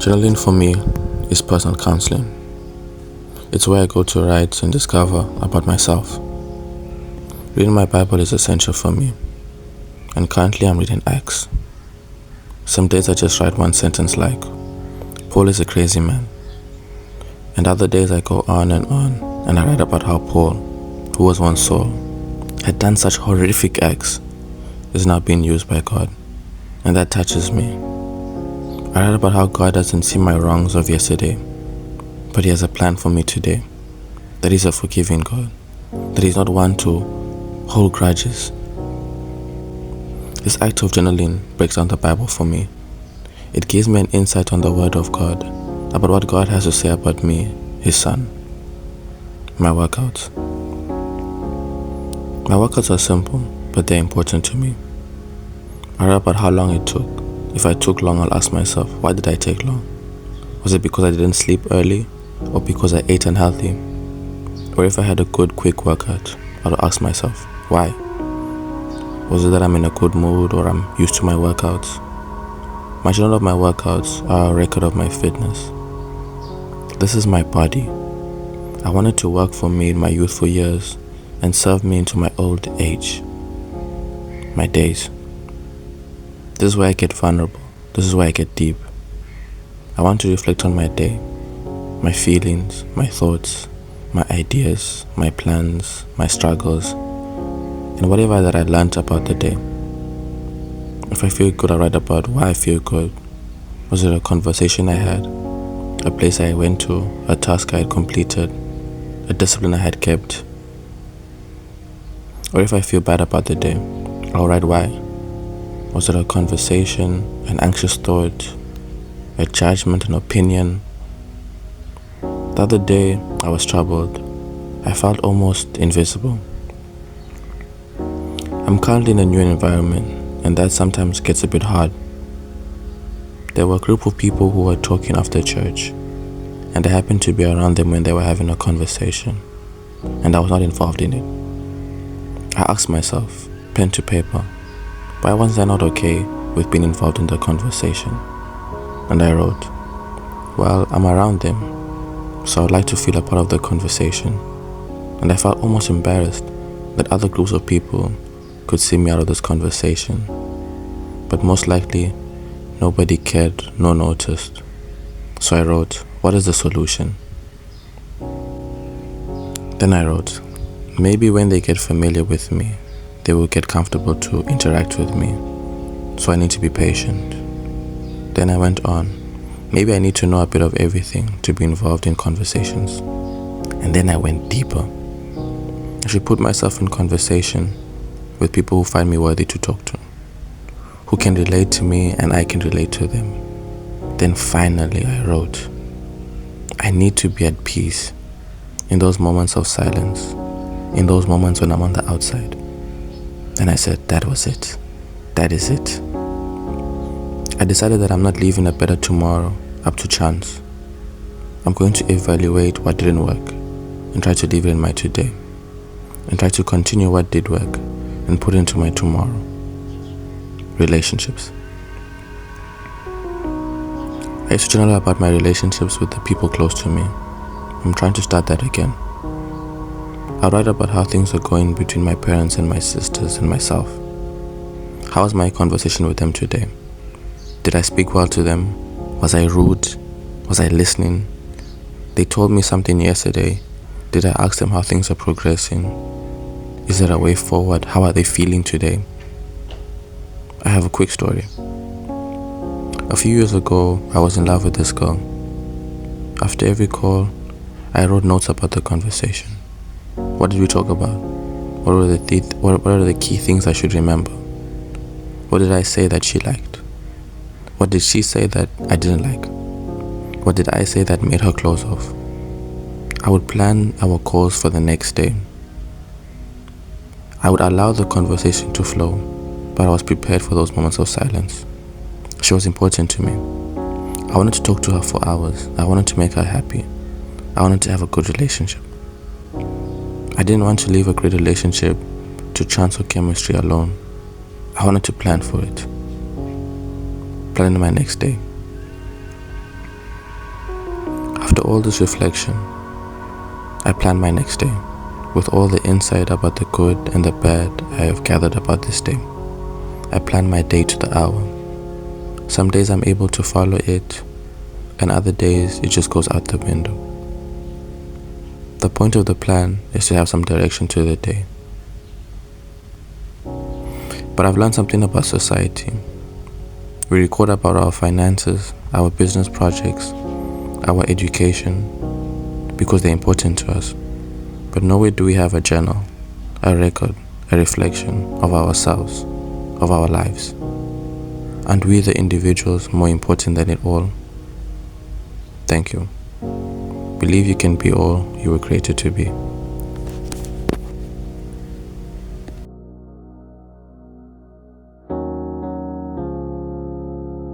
Journaling for me is personal counseling. It's where I go to write and discover about myself. Reading my Bible is essential for me, and currently I'm reading Acts. Some days I just write one sentence like, Paul is a crazy man. And other days I go on and I write about how Paul, who was once Saul, had done such horrific acts, is now being used by God, and that touches me. I write about how God doesn't see my wrongs of yesterday, but He has a plan for me today, that He's a forgiving God, that He's not one to hold grudges. This act of journaling breaks down the Bible for me. It gives me an insight on the Word of God, about what God has to say about me, His Son. My workouts. My workouts are simple, but they're important to me. I write about how long it took. If I took long, I'll ask myself, why did I take long? Was it because I didn't sleep early, or because I ate unhealthy? Or if I had a good, quick workout, I'll ask myself, why? Was it that I'm in a good mood, or I'm used to my workouts? My journal of my workouts are a record of my fitness. This is my body. I want it to work for me in my youthful years and serve me into my old age. My days. This is where I get vulnerable. This is where I get deep. I want to reflect on my day, my feelings, my thoughts, my ideas, my plans, my struggles, and whatever that I learned about the day. If I feel good, I write about why I feel good. Was it a conversation I had, a place I went to, a task I had completed, a discipline I had kept? Or if I feel bad about the day, I'll write why. Was it a conversation, an anxious thought, a judgment, an opinion? The other day, I was troubled. I felt almost invisible. I'm currently in a new environment, and that sometimes gets a bit hard. There were a group of people who were talking after church, and I happened to be around them when they were having a conversation, and I was not involved in it. I asked myself, pen to paper, why was I not okay with being involved in the conversation? And I wrote, well, I'm around them, so I'd like to feel a part of the conversation. And I felt almost embarrassed that other groups of people could see me out of this conversation. But most likely, nobody cared nor noticed. So I wrote, what is the solution? Then I wrote, maybe when they get familiar with me, they will get comfortable to interact with me. So I need to be patient. Then I went on, maybe I need to know a bit of everything to be involved in conversations. And then I went deeper. I should put myself in conversation with people who find me worthy to talk to, who can relate to me and I can relate to them. Then finally I wrote, I need to be at peace in those moments of silence, in those moments when I'm on the outside. And I said, that was it. That is it. I decided that I'm not leaving a better tomorrow up to chance. I'm going to evaluate what didn't work and try to leave it in my today, and try to continue what did work and put it into my tomorrow. Relationships. I used to journal about my relationships with the people close to me. I'm trying to start that again. I write about how things are going between my parents and my sisters and myself. How was my conversation with them today? Did I speak well to them? Was I rude? Was I listening? They told me something yesterday. Did I ask them how things are progressing? Is there a way forward? How are they feeling today? I have a quick story. A few years ago, I was in love with this girl. After every call, I wrote notes about the conversation. What did we talk about? What are the key things I should remember? What did I say that she liked? What did she say that I didn't like? What did I say that made her close off? I would plan our calls for the next day. I would allow the conversation to flow, but I was prepared for those moments of silence. She was important to me. I wanted to talk to her for hours. I wanted to make her happy. I wanted to have a good relationship. I didn't want to leave a great relationship to chance or chemistry alone. I wanted to plan for it. Planning my next day. all this reflection, I plan my next day with all the insight about the good and the bad I have gathered about this day. I plan my day to the hour. Some days I'm able to follow it, and other days it just goes out the window. The point of the plan is to have some direction to the day. But I've learned something about society. We record about our finances, our business projects, our education, because they're important to us. But nowhere do we have a journal, a record, a reflection of ourselves, of our lives. Aren't we the individuals more important than it all? Thank you. Believe you can be all you were created to be.